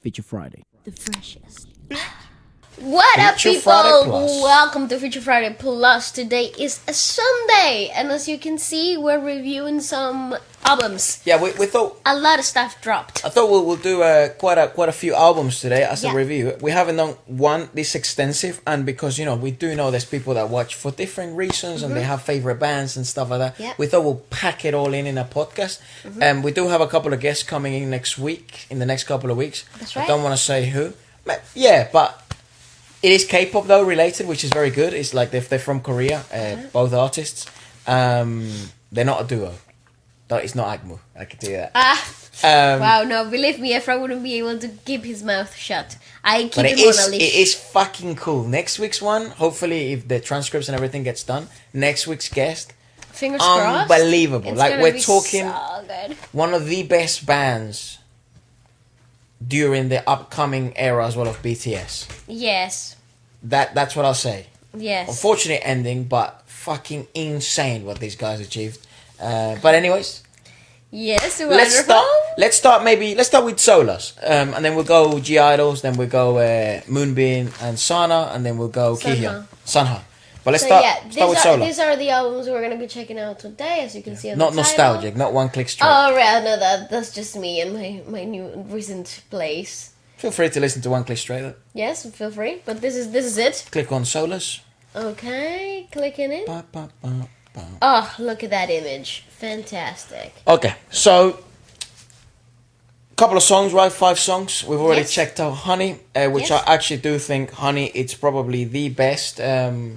Feature Friday. The freshest. What up, Feature people? Friday Plus. Welcome to Feature Friday Plus. Today is a Sunday, and as you can see, we're reviewing some albums. Yeah, we thought A lot of stuff dropped. I thought we'll do quite a few albums today as a Yeah. review. We haven't done one this extensive, and because we do know there's people that watch for different reasons and they have favorite bands and stuff like that. Yeah. We thought we'll pack it all in a podcast. We do have a couple of guests coming in next week, in the next couple of weeks. That's I right. don't want to say who. Yeah, but it is K-pop though related, which is very good. It's like they're from Korea, both artists. They're not a duo. No, it's not Agmu. I can tell you that. Wow, no, believe me, Efra wouldn't be able to keep his mouth shut. I keep But him it on a leash. is fucking cool. Next week's one, hopefully, if the transcripts and everything gets done, next week's guest, Fingers crossed. unbelievable. It's Like gonna we're be talking so good. one of the best bands during the upcoming era as well of BTS. Yes. That's what I'll say. Yes. Unfortunate ending, but fucking insane what these guys achieved. But anyways, Yes, wonderful. let's start with Solas, and then we'll go I-DLE, then we'll go Moonbin and Sanha, and then we'll go Kihyun, Sanha. But let's So start with Solar. these are the albums we're gonna be checking out today, as you can see on Not the title. nostalgic, not one click straight. Oh, right, no, that's just me and my new recent place. Feel free to listen to one click straight. Yes, feel free. But this is it. Click on Solas. Okay, clicking in. Ba, ba, ba, ba. Oh, look at that image. Fantastic. Okay, so couple of songs, right? 5 songs. We've already Yes. checked out Honey, which Yes. I actually do think Honey, it's probably the best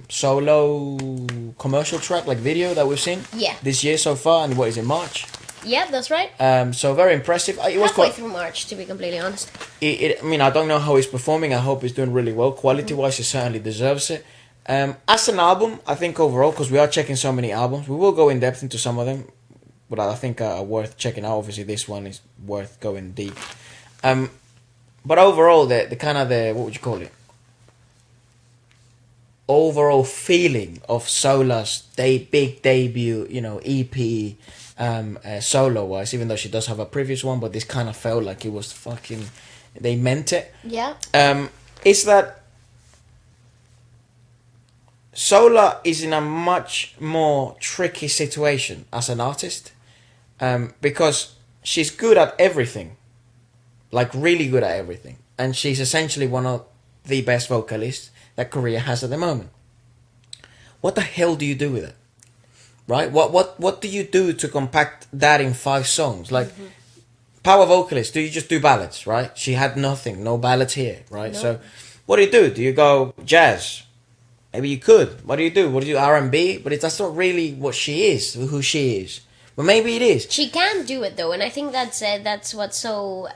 solo commercial track, like video that we've seen Yeah. this year so far. And what is it, March? Yeah, that's right. So very impressive. It was Halfway quite. through March, to be completely honest. I mean, I don't know how he's performing. I hope he's doing really well. Quality-wise, he certainly deserves it. As an album, I think overall, because we are checking so many albums, we will go in depth into some of them, but I think are worth checking out. Obviously, this one is worth going deep. But overall, the kind of what would you call it? Overall feeling of Solar's big debut, EP, solo-wise, even though she does have a previous one, but this kind of felt like it was fucking, they meant it. Yeah. Is that Solar is in a much more tricky situation as an artist, because she's good at everything, like really good at everything, and she's essentially one of the best vocalists that Korea has at the moment. What the hell do you do with it? Right? What do you do to compact that in 5 songs? Like, power vocalist, do you just do ballads, right? She had nothing, no ballads here, right? No. So what do you do? Do you go jazz? Maybe you could. What do you do? R&B? But that's not really what she is, who she is. But maybe it is. She can do it, though, and I think that's what's so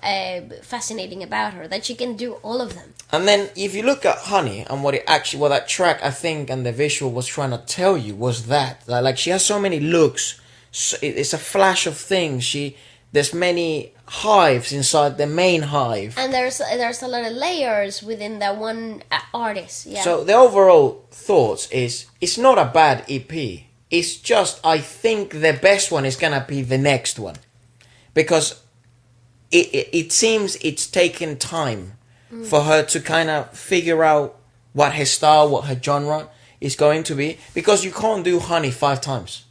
fascinating about her, that she can do all of them. And then if you look at Honey and what that track, I think, and the visual was trying to tell you was that like she has so many looks. So it's a flash of things. There's many hives inside the main hive. And there's a lot of layers within that one artist. Yeah. So the overall thoughts is it's not a bad EP. It's just I think the best one is gonna be the next one, because it seems it's taken time for her to kind of figure out what her style, what her genre is going to be, because you can't do Honey 5 times,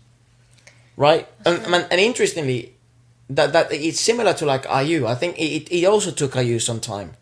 right? And interestingly, that it's similar to like IU. I think it also took IU some time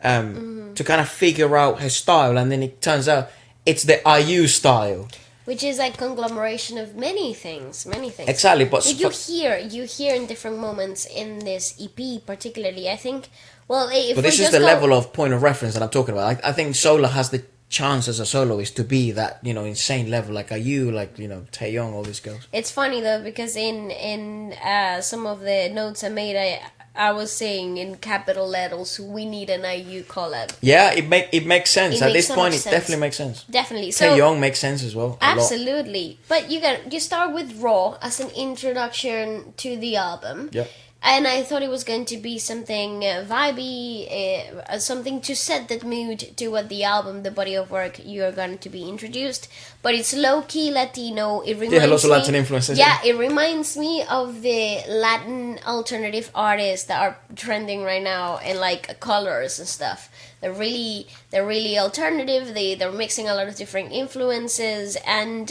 to kind of figure out her style, and then it turns out it's the IU style. Which is like conglomeration of many things. Exactly, but you hear in different moments in this EP, particularly. I think. Well, if but this is the level of point of reference that I'm talking about. I think Solar has the chance as a soloist to be that insane level, like IU, like Taeyong, all these girls. It's funny though, because in some of the notes I made, I was saying in capital letters, we need an IU collab. Yeah, it makes sense. It At makes this so point, much it sense. definitely makes sense. Definitely. So Taeyong makes sense as well. a lot. absolutely. But you start with Raw as an introduction to the album. Yep. And I thought it was going to be something vibey, something to set that mood to what the album, the body of work, you're going to be introduced. But it's low-key Latino. It reminds lots of me, Latin influences. Yeah, it reminds me of the Latin alternative artists that are trending right now in like colors and stuff. They're really alternative. They're mixing a lot of different influences, and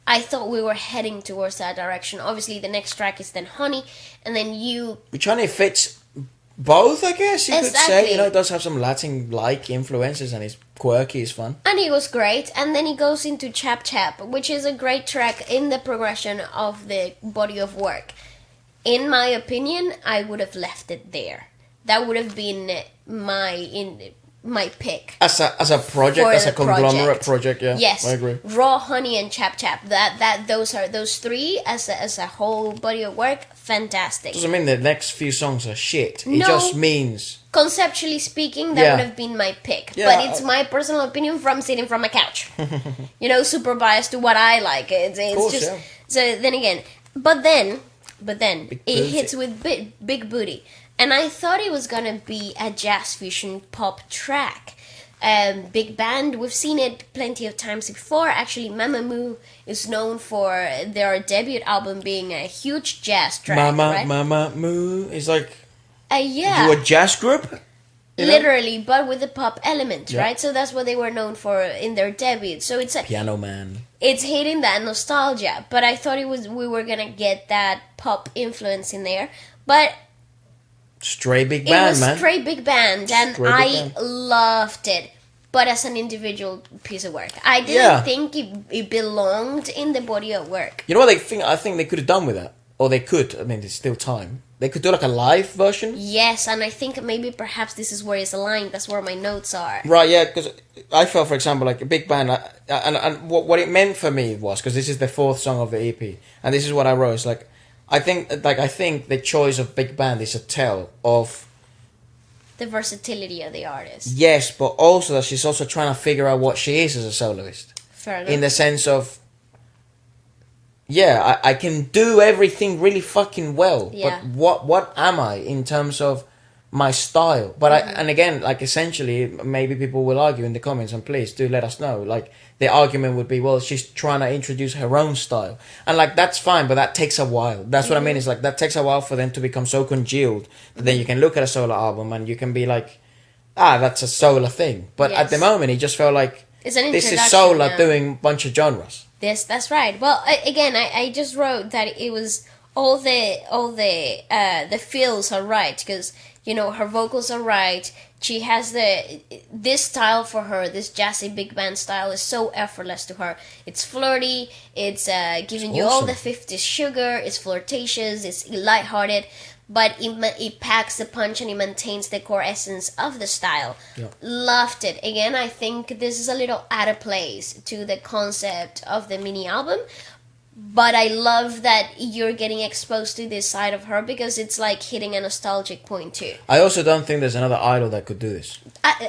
I thought we were heading towards that direction. Obviously, the next track is then Honey, and then Which only fits both, I guess you could say. You know, it does have some Latin-like influences, and it's quirky, it's fun. And it was great. And then he goes into Chap Chap, which is a great track in the progression of the body of work. In my opinion, I would have left it there. That would have been my pick as a project, as a conglomerate project. Yeah, yes, I agree. Raw, Honey, and Chap Chap. Those three as a whole body of work, fantastic. Doesn't mean the next few songs are shit. It No. just means, Conceptually speaking, that would have been my pick. Yeah. But it's my personal opinion from sitting from a couch. Super biased to what I like. It's course, just yeah. so then again. But then Big it booty. hits with big booty. And I thought it was gonna be a jazz fusion pop track. Big band, we've seen it plenty of times before. Actually, Mamamoo is known for their debut album being a huge jazz track, right? Mamamoo is like Yeah. you a jazz group, you know? Literally, but with a pop element, Yeah. right? So that's what they were known for in their debut. So it's Piano Man. it's hitting that nostalgia. But I thought we were gonna get that pop influence in there. But Straight big it band, was man. straight big band, and Straight big I band. loved it. But as an individual piece of work, I didn't think it belonged in the body of work. You know what I think they could have done with that, or they could. I mean, there's still time. They could do like a live version. Yes, and I think maybe perhaps this is where it's aligned. That's where my notes are. Right, yeah, because I felt, for example, like a big band, and what it meant for me was, because this is the fourth song of the EP, and this is what I wrote. It's like, I think the choice of big band is a tell of The versatility of the artist. yes, but also that she's also trying to figure out what she is as a soloist, Fair enough. in the sense of, yeah, I can do everything really fucking well, Yeah. but what am I in terms of my style? But and again, like essentially, maybe people will argue in the comments, and please do let us know. Like the argument would be, well, she's trying to introduce her own style, and like that's fine, but that takes a while. That's what I mean. Is like that takes a while for them to become so congealed that then you can look at a solo album and you can be like, that's a solo thing. But at the Yes. moment, it just felt like It's an this is introduction Solar now. doing a bunch of genres. That's right. Well, I just wrote that it was all the feels are right, because her vocals are right. She has this style for her. This jazzy big band style is so effortless to her. It's flirty. It's giving you all awesome. the 50s sugar. It's flirtatious. It's lighthearted. But it packs the punch, and it maintains the core essence of the style. Yeah. Loved it. Again, I think this is a little out of place to the concept of the mini album. But I love that you're getting exposed to this side of her, because it's like hitting a nostalgic point too. I also don't think there's another idol that could do this.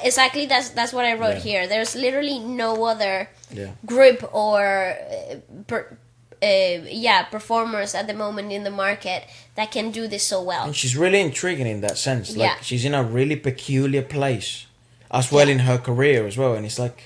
Exactly, that's what I wrote Yeah. here. There's literally no other Yeah. group or performers at the moment in the market that can do this so well. And she's really intriguing in that sense. Like Yeah. she's in a really peculiar place, as well in her career as well. And it's like,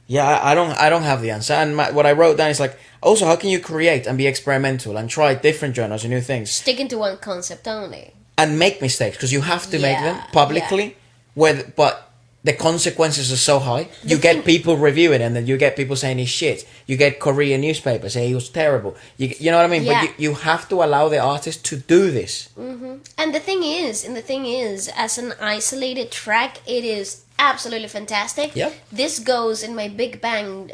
I don't have the answer. And what I wrote down is like, also, how can you create and be experimental and try different genres and new things Sticking to one concept only. and make mistakes, because you have to make them Yeah, publicly. But the consequences are so high. You get people reviewing it, and then you get people saying he's shit. You get Korean newspapers saying he was terrible. You know what I mean? Yeah. But you have to allow the artist to do this. And the thing is, as an isolated track, it is absolutely fantastic. Yep. This goes in my big band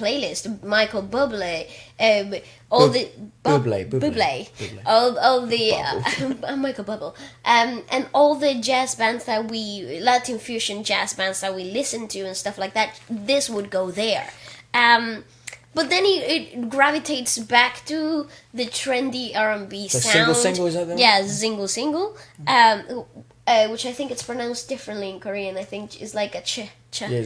playlist. Michael Bublé, all the Bublé. all the Michael Bubble, and all the jazz bands that Latin fusion jazz bands that we listen to and stuff like that. This would go there. But then it gravitates back to the trendy R&B sound. Single, is that the one? Yeah, single. Which I think it's pronounced differently in Korean. I think it's like a Yeah,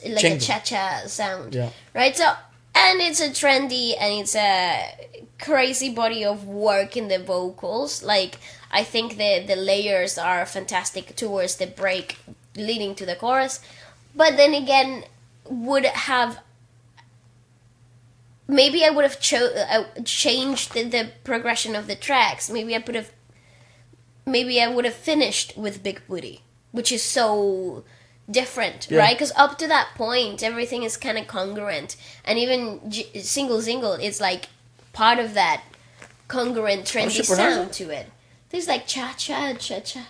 like a cha-cha sound. Yeah. Right? So And it's a trendy and it's a crazy body of work in the vocals. Like, I think the layers are fantastic towards the break leading to the chorus. But then again, would have... Maybe I would have changed the progression of the tracks. Maybe I would have finished with Big Booty, which is so different, right? Because up to that point, everything is kind of congruent, and even single, it's like part of that congruent, trendy sound to it. There's like cha cha cha cha.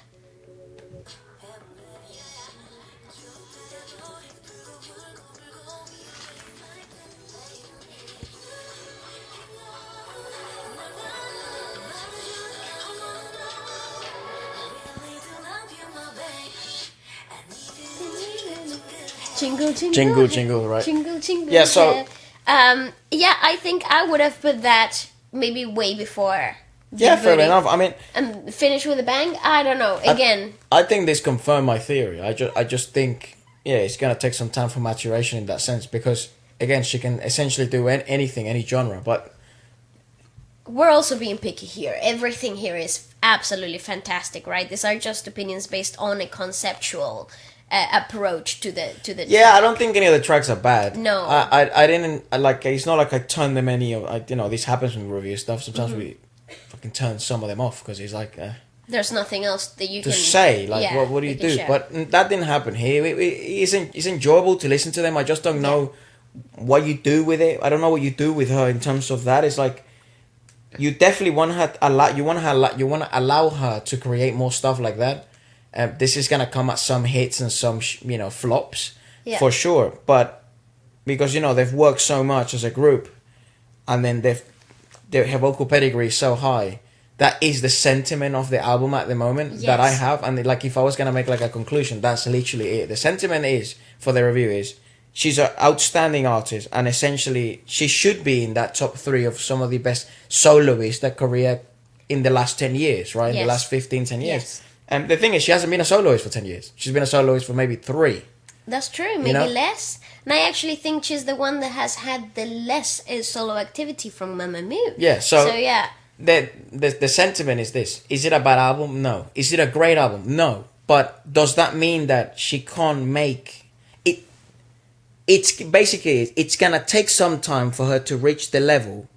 Jingle, jingle, jingle, right? Jingle, jingle. Yeah, so... I think I would have put that maybe way before. Yeah, fair enough. I mean... And finish with a bang? I don't know. Again... I think this confirmed my theory. I just think, it's going to take some time for maturation in that sense. Because, again, she can essentially do anything, any genre, but... We're also being picky here. Everything here is absolutely fantastic, right? These are just opinions based on a conceptual... approach to the track. I don't think any of the tracks are bad. No, I didn't like. It's not like I turn them any of. This happens when we review stuff. Sometimes we fucking turn some of them off because it's like there's nothing else that you to can say. Like what do you do? Share. But that didn't happen here. It's enjoyable to listen to them. I just don't know what you do with it. I don't know what you do with her in terms of that. It's like you definitely want her you want to allow her to create more stuff like that. This is gonna come at some hits and some flops for sure, but because they've worked so much as a group, and then their vocal pedigree is so high. That is the sentiment of the album at the moment that I have, and like if I was gonna make like a conclusion, that's literally it. The sentiment is for the review is she's an outstanding artist, and essentially she should be in that top 3 of some of the best soloists that Korea in the last 10 years, right? In the last 10 years. Yes. And the thing is, she hasn't been a soloist for 10 years. She's been a soloist for maybe 3. That's true, maybe less. And I actually think she's the one that has had the less solo activity from Mamamoo. Yeah, so yeah. The sentiment is this. Is it a bad album? No. Is it a great album? No. But does that mean that she can't make... It's basically, it's going to take some time for her to reach the level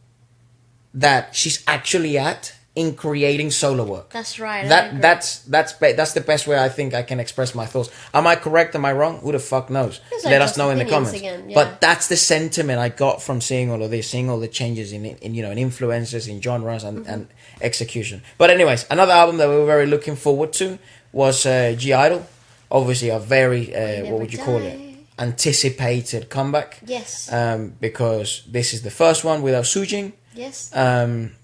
that she's actually at in creating solo work. That's right. That's the best way I think I can express my thoughts. Am I correct? Am I wrong? Who the fuck knows? Let us know in the comments. Again, But that's the sentiment I got from seeing all of this, seeing all the changes in influences, in genres and execution. But anyways, another album that we were very looking forward to was G-I-DLE. Obviously a very what would you call it? Anticipated comeback. Yes. Because this is the first one without Sujin. Yes.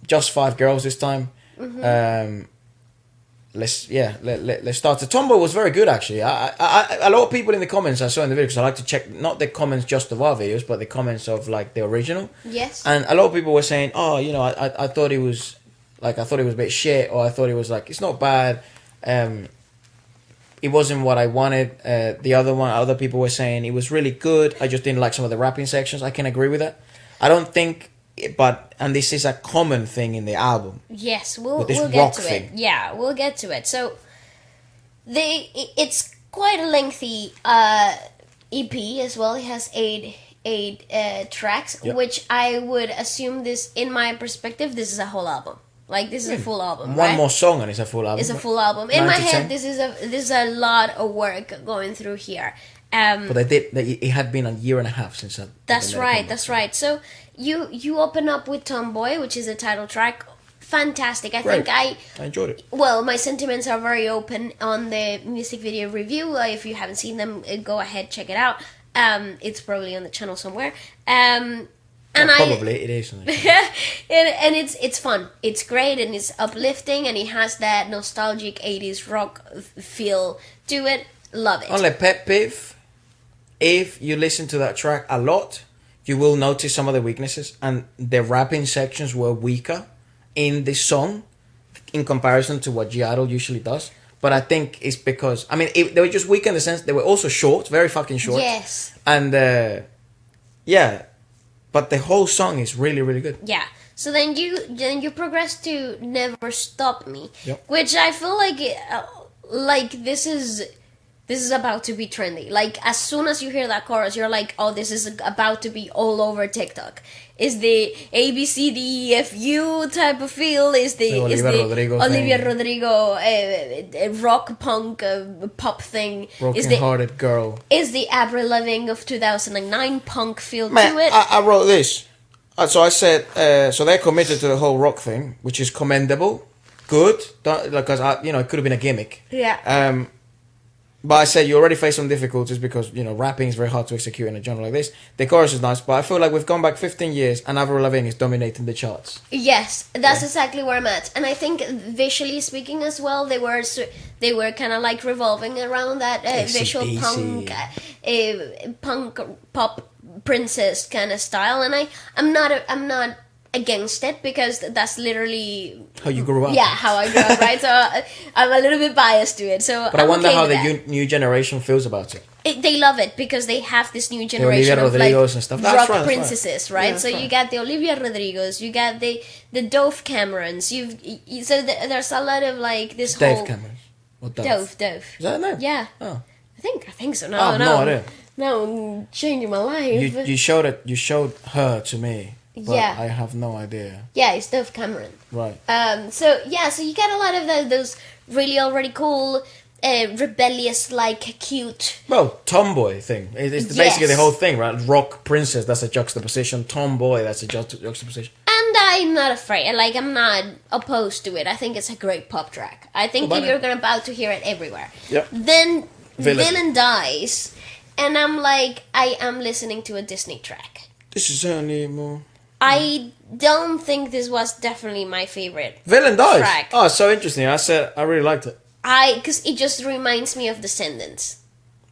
Just 5 girls this time. Let's start. The Tomboy was very good actually. A lot of people in the comments I saw in the video, because I like to check not the comments just of our videos, but the comments of like the original. Yes. And a lot of people were saying, oh, I thought it was like, I thought it was a bit shit, or I thought it was like, it's not bad. It wasn't what I wanted. Other people were saying it was really good. I just didn't like some of the rapping sections. I can agree with that. I don't think. And this is a common thing in the album. Yes, we'll get to it. Yeah, we'll get to it. So, it's quite a lengthy EP as well. It has eight tracks, which I would assume in my perspective, this is a whole album. Like, this is a full album, One more song and it's a full album. It's a full album. In my head, this is a lot of work going through here. But it had been a year and a half since that. That's right. So you open up with Tomboy, which is the title track. Fantastic. I think I enjoyed it. Well, my sentiments are very open on the music video review. If you haven't seen them, go ahead, check it out. It's probably on the channel somewhere. Probably it is. and it's fun. It's great and it's uplifting and it has that nostalgic 80s rock feel to it. Love it. Only pet peeve: if you listen to that track a lot, you will notice some of the weaknesses, and the rapping sections were weaker in this song in comparison to what G-I-DLE usually does. But I think it's because, they were just weak in the sense they were also short, very fucking short. Yes. And but the whole song is really, really good. Yeah. So then you progress to Never Stop Me, Yep. which I feel like this is about to be trendy. Like as soon as you hear that chorus, you're like, oh, this is about to be all over TikTok. Is the ABCDEFU type of feel? Is the Olivia Rodrigo rock punk pop thing? Broken Hearted Girl. Is the Avril Lavigne of 2009 punk feel Man, to it? I wrote this. So I said, so they're committed to the whole rock thing, which is commendable, good, because it could have been a gimmick. Yeah. But I said you already face some difficulties because rapping is very hard to execute in a genre like this. The chorus is nice, but I feel like we've gone back 15 years and Avril Lavigne is dominating the charts. Yes, that's exactly where I'm at, and I think visually speaking as well, they were kind of like revolving around that visual punk pop princess kind of style, and I'm not against it because that's literally how you grew up. Yeah, how I grew up, right? So I'm a little bit biased to it. So, but I wonder how the new generation feels about it. They love it because they have this new generation of like and stuff. rock princesses, right? Yeah, so you got the Olivia Rodrigos, you got the Dove Camerons. There's a lot of like this Dave whole Cameron. Or Dove. Dove. Is that a name? Yeah. Oh. I think so. I have no idea. No, I'm changing my life. You showed it. You showed her to me. But yeah. I have no idea. Yeah, it's Dove Cameron. Right. So you get a lot of those really already cool, rebellious, like cute. Well, tomboy thing. It's basically the whole thing, right? Rock princess, that's a juxtaposition. Tomboy, that's a juxtaposition. And I'm not afraid. Like I'm not opposed to it. I think it's a great pop track. I think you're about to hear it everywhere. Yep. Then Villain dies, and I'm like, I am listening to a Disney track. This is only more. I don't think this was definitely my favorite. Villain dies. Track. Oh, so interesting. I said I really liked it. Because it just reminds me of Descendants.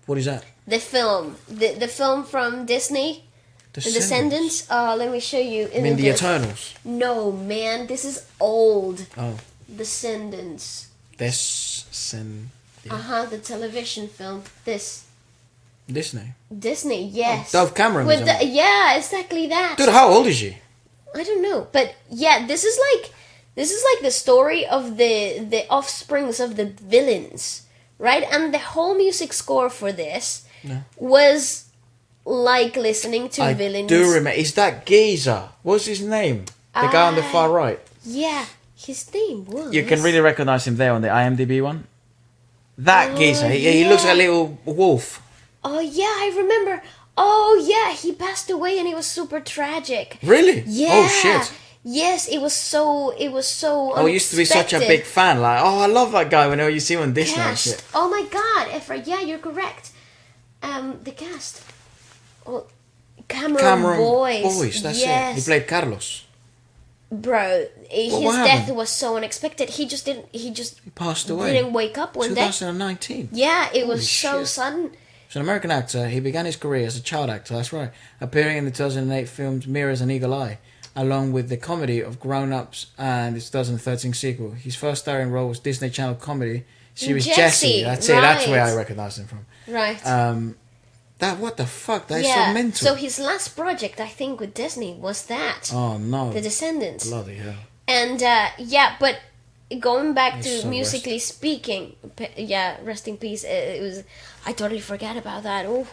What is that? The film, the film from Disney, The Descendants. Let me show you. I mean, the Eternals. No, man, this is old. Oh. Descendants. Yeah. The television film. Disney, yes. Dove Cameron. Yeah, exactly that. Dude, how old is she? I don't know, but yeah, this is like the story of the offsprings of the villains, right? And the whole music score for this was like listening to villains. I do remember. Is that geezer? What's his name? The guy on the far right. Yeah, his name was. You can really recognize him there on the IMDb one. That geezer. He looks like a little wolf. Oh yeah, I remember. Oh yeah, he passed away and it was super tragic. Really? Yeah. Oh shit. Yes, it was so. I used to be such a big fan. Like, I love that guy whenever you see him on Disney and shit. Oh my god, Efra, yeah, you're correct. The cast. Oh, Cameron Boyce. That's it. He played Carlos. Bro, his death was so unexpected. He passed away. Didn't wake up one day. 2019. Yeah, it was so sudden. He's an American actor. He began his career as a child actor, that's right, appearing in the 2008 films Mirrors and Eagle Eye, along with the comedy of Grown Ups and the 2013 sequel. His first starring role was Disney Channel comedy series Jessie. That's it. That's where I recognize him from. Right. What the fuck? That is so mental. So his last project, I think, with Disney was that. Oh no. The Descendants. Bloody hell. And but going back to musically speaking, rest in peace. It was. I totally forgot about that. Oh,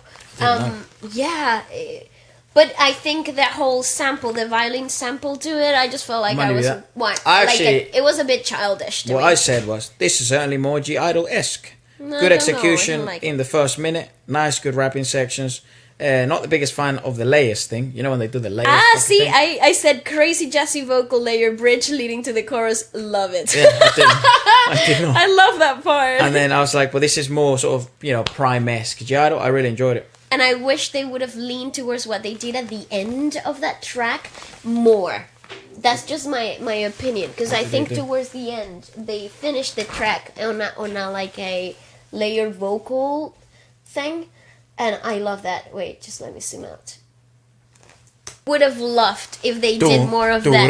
but I think that whole sample, the violin sample to it, I just felt like it was a bit childish. What I said was, this is certainly more G-Idol-esque. Good execution in the first minute. Nice, good rapping sections. Not the biggest fan of the layers thing. You know when they do the layers? I said crazy jazzy vocal layer bridge leading to the chorus. Love it. Yeah, I did not. I love that part. And then I was like, well, this is more sort of, Prime-esque. G-Idol, I really enjoyed it. And I wish they would have leaned towards what they did at the end of that track more. That's just my opinion. Because I think towards the end, they finished the track on a like a layered vocal thing. And I love that. Wait, just let me zoom out. Would have loved if they did more of that.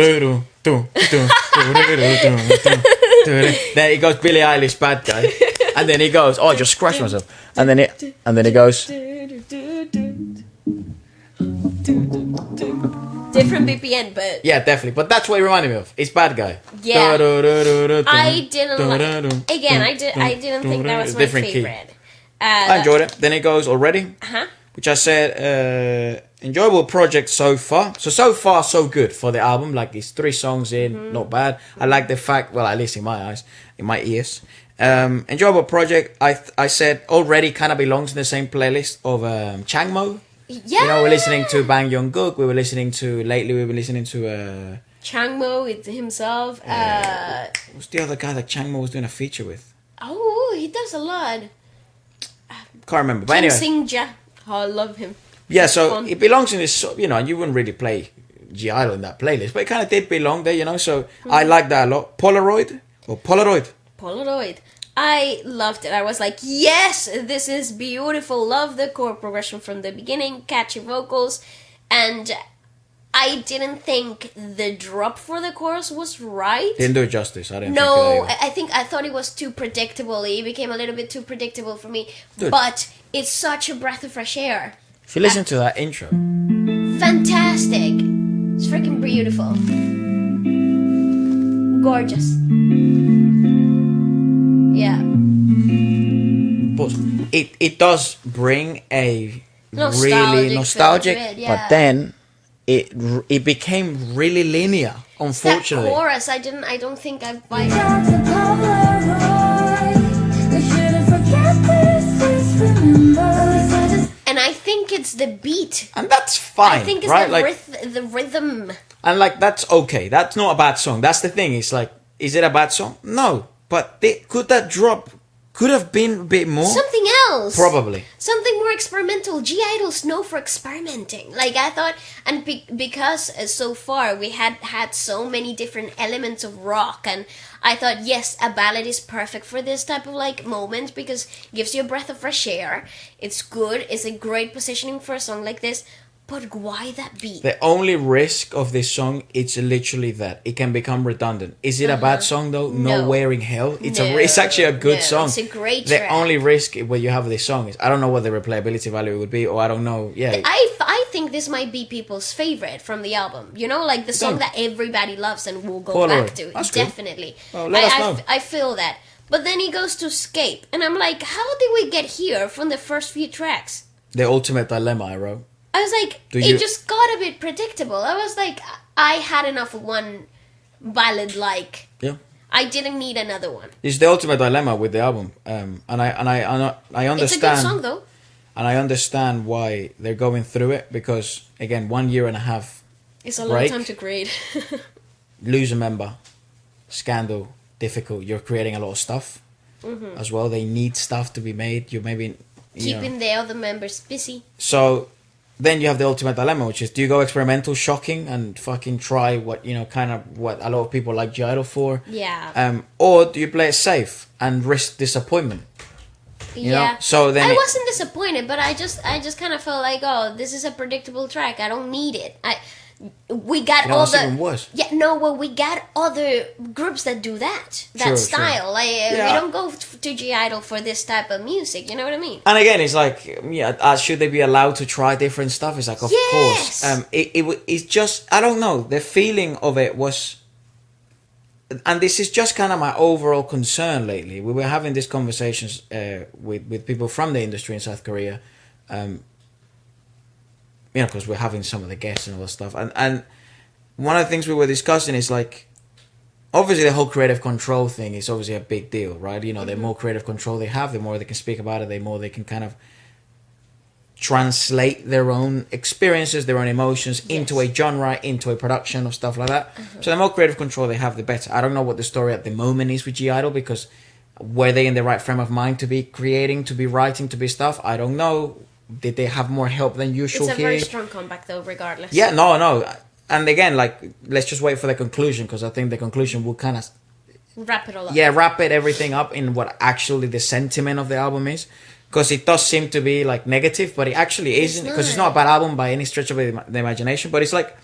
There he goes, Billie Eilish, bad guy. And then he goes, I just scratched myself. And then he goes. different BPM, but Yeah, definitely. But that's what it reminded me of. It's Bad Guy. Yeah. I didn't like. Again, I didn't think that was my Different key. favorite. I enjoyed it. Then it goes Already, Uh-huh. which I said enjoyable project so far. So far so good for the album. Like it's 3 songs in, not bad. I like the fact, well, at least in my eyes, in my ears. Enjoyable project. I said Already kind of belongs in the same playlist of Changmo. Yeah. You know, we're listening to Bang Young-gook. We were listening to lately. We were listening to Changmo with himself. what's the other guy that Changmo was doing a feature with? Oh, he does a lot. Can't remember. But Kim anyway, Sing-ja. Oh, I love him. yeah. So Fun. it belongs in this. You know, you wouldn't really play G-Idle in that playlist, but it kind of did belong there. You know, so I like that a lot. Polaroid. Polaroid. I loved it. I was like, yes, this is beautiful. Love the chord progression from the beginning, catchy vocals, and I didn't think the drop for the chorus was right. Didn't do it justice. I didn't. No, think I thought it was too predictable. It became a little bit too predictable for me. Dude. But it's such a breath of fresh air. if you listen to that intro, Fantastic. It's freaking beautiful. Gorgeous. Yeah. but it does bring a Nostalgic really feel nostalgic, to it, yeah. but then it became really linear. Unfortunately, That chorus, I don't think I like. And I think it's the beat. and that's fine, I think it's right? the rhythm. And like that's okay. That's not a bad song. That's the thing. It's like, is it a bad song? No. But could that drop could have been a bit more? Something else. Probably. Something more experimental. G-Idol's known for experimenting. Like I thought, and because so far we had so many different elements of rock, and I thought, yes, a ballad is perfect for this type of like moment because it gives you a breath of fresh air. It's good. It's a great positioning for a song like this. But why that beat? The only risk of this song, it's literally that it can become redundant. Is it a bad song though? No. Nowhere in hell. It's No. it's actually a good No, song. it's a great The track. only risk where you have this song is I don't know what the replayability value would be, or I don't know. Yeah, I think this might be people's favorite from the album. You know, like the song Don't. that everybody loves and will go Polaroid. back to. That's good. Definitely. Well, let us know. I feel that. But then he goes to Escape, and I'm like, how did we get here from the first few tracks? the ultimate dilemma I wrote. I was like, it just got a bit predictable. I was like, I had enough of one ballad like. Yeah. I didn't need another one. It's the ultimate dilemma with the album, and I understand. It's a good song though. And I understand why they're going through it because again, 1 year and a half, It's a long break. time to create. lose a member, scandal, difficult. You're creating a lot of stuff as well. They need stuff to be made. You maybe you know. Keeping the other members busy. So then you have the ultimate dilemma, which is do you go experimental, shocking, and fucking try what kind of what a lot of people like G-Idle for, Yeah. or do you play it safe and risk disappointment? You know? So then I wasn't disappointed, but I just kind of felt like, oh, this is a predictable track. I don't need it. We got You know all what's the even worse? yeah no well we got other groups that do that True. style. Like Yeah. we don't go to G-Idle for this type of music. You know what I mean? And again, it's like, should they be allowed to try different stuff? It's like, of Yes. course. It's just, I don't know. The feeling of it was, and this is just kind of my overall concern lately. We were having these conversations with people from the industry in South Korea, because we're having some of the guests and all that stuff. And one of the things we were discussing is like, obviously the whole creative control thing is obviously a big deal, right? You know, the more creative control they have, the more they can speak about it, the more they can kind of translate their own experiences, their own emotions into a genre, into a production of stuff like that. So the more creative control they have, the better. I don't know what the story at the moment is with G-Idle because were they in the right frame of mind to be creating, to be writing, to be stuff? I don't know. Did they have more help than usual It's a here? very strong comeback though, regardless. Yeah, no. And again, like, let's just wait for the conclusion because I think the conclusion will kind of Wrap it all up. wrap everything up in what actually the sentiment of the album is. Because it does seem to be like negative, but it actually isn't. Because it's not a bad album by any stretch of the imagination. But it's like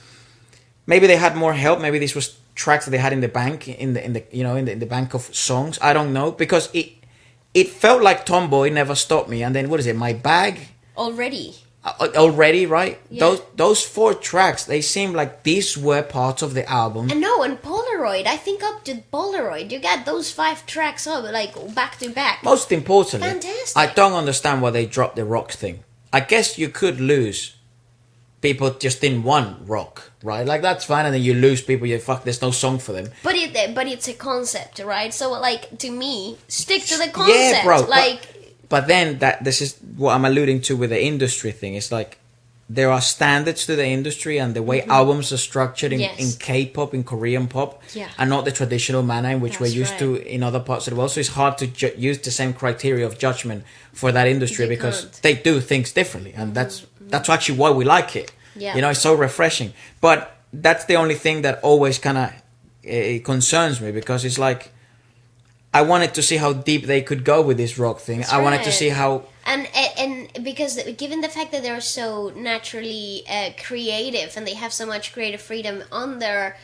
maybe they had more help. Maybe this was tracks that they had in the bank, in the bank of songs. I don't know because it felt like Tomboy Never Stopped Me, and then what is it? My Bag. Already. already, right? Yeah. Those 4 tracks, they seem like these were parts of the album. And no, and Polaroid, I think up to Polaroid, you got those 5 tracks up, like, back to back. Most importantly, Fantastic. I don't understand why they dropped the rock thing. I guess you could lose people just didn't want rock, right? Like, that's fine, and then you lose people, there's no song for them. But it's a concept, right? So, like, to me, stick to the concept. Yeah, bro. Like, but then this is what I'm alluding to with the industry thing. It's like there are standards to the industry and the way albums are structured in K-pop, in Korean pop, and not the traditional manner in which we're used to in other parts of the world. So it's hard to use the same criteria of judgment for that industry because they do things differently, and that's actually why we like it. Yeah. You know, it's so refreshing. But that's the only thing that always kind of concerns me, because it's like I wanted to see how deep they could go with this rock thing. I wanted to see how... And because given the fact that they're so naturally creative and they have so much creative freedom on their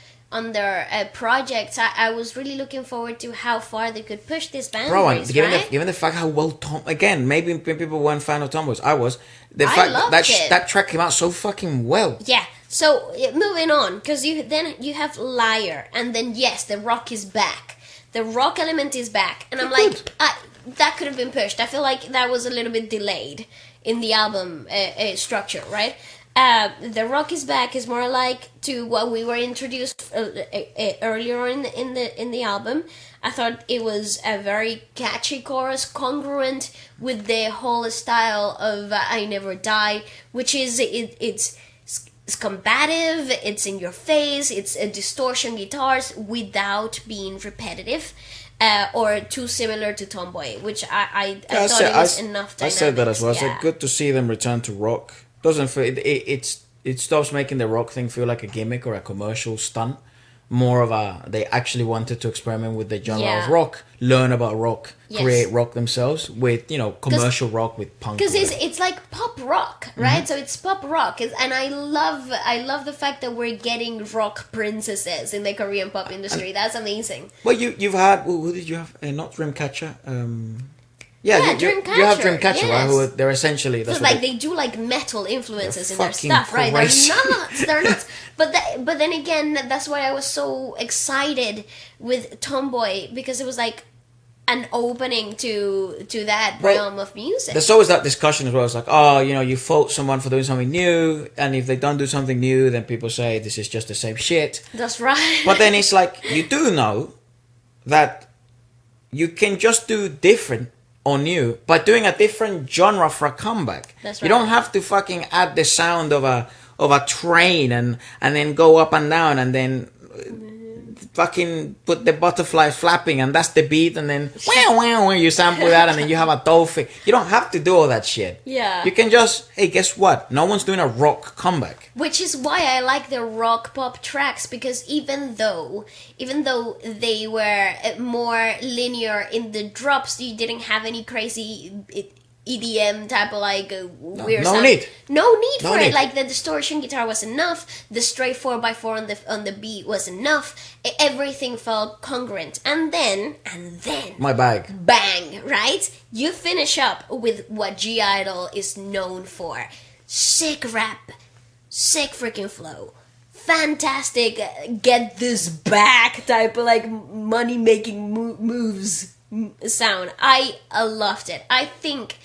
projects, I was really looking forward to how far they could push this boundaries. Bro, right? given the fact how well again, maybe people weren't fan of Tomboys. I was. The I fact loved that it. that track came out so fucking well. Yeah. So moving on, because you have Liar, and then yes, the rock is back. The rock element is back, and I'm like, that could have been pushed. I feel like that was a little bit delayed in the album structure, right? The rock is back is more like to what we were introduced earlier in the album. I thought it was a very catchy chorus, congruent with the whole style of I Never Die, which is it's combative, it's in your face, it's a distortion guitars without being repetitive or too similar to Tomboy, which I thought it was enough dynamics. I said that as well. Yeah. I said good to see them return to rock. Doesn't feel it stops making the rock thing feel like a gimmick or a commercial stunt. More of they actually wanted to experiment with the genre of rock, learn about rock, create rock themselves with, commercial rock with punk. Because it's like pop rock, right? So it's pop rock, and I love the fact that we're getting rock princesses in the Korean pop industry. That's amazing. Well, you've had who did you have? Not Dreamcatcher. Dreamcatcher. You have Dreamcatcher, yes. right? Who they're essentially So like they do like metal influences in their fucking stuff, right? crazy. They're nuts. But then again, that's why I was so excited with Tomboy, because it was like an opening to that realm of music. There's always that discussion as well. It's like, you fault someone for doing something new, and if they don't do something new, then people say this is just the same shit. That's right. But then it's like, you do know that you can just do different or new by doing a different genre for a comeback. That's You right. don't have to fucking add the sound of a train and then go up and down and then fucking put the butterflies flapping and that's the beat, and then wow, you sample that and then you have a dolphin. You don't have to do all that shit. Yeah. You can just, hey, guess what? No one's doing a rock comeback. Which is why I like the rock pop tracks, because even though they were more linear in the drops, you didn't have any crazy EDM type of like weird no sound. need. No need No for need. it. Like the distortion guitar was enough. The straight 4x4 on the beat was enough. Everything felt congruent. And then My bag. bang, right? You finish up with what G-IDLE is known for. Sick rap, sick freaking flow, fantastic get this back type of like money making moves sound. I loved it. I think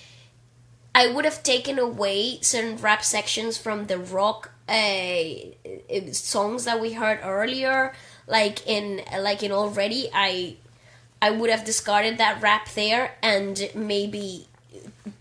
I would have taken away certain rap sections from the rock songs that we heard earlier, like in Already. I would have discarded that rap there and maybe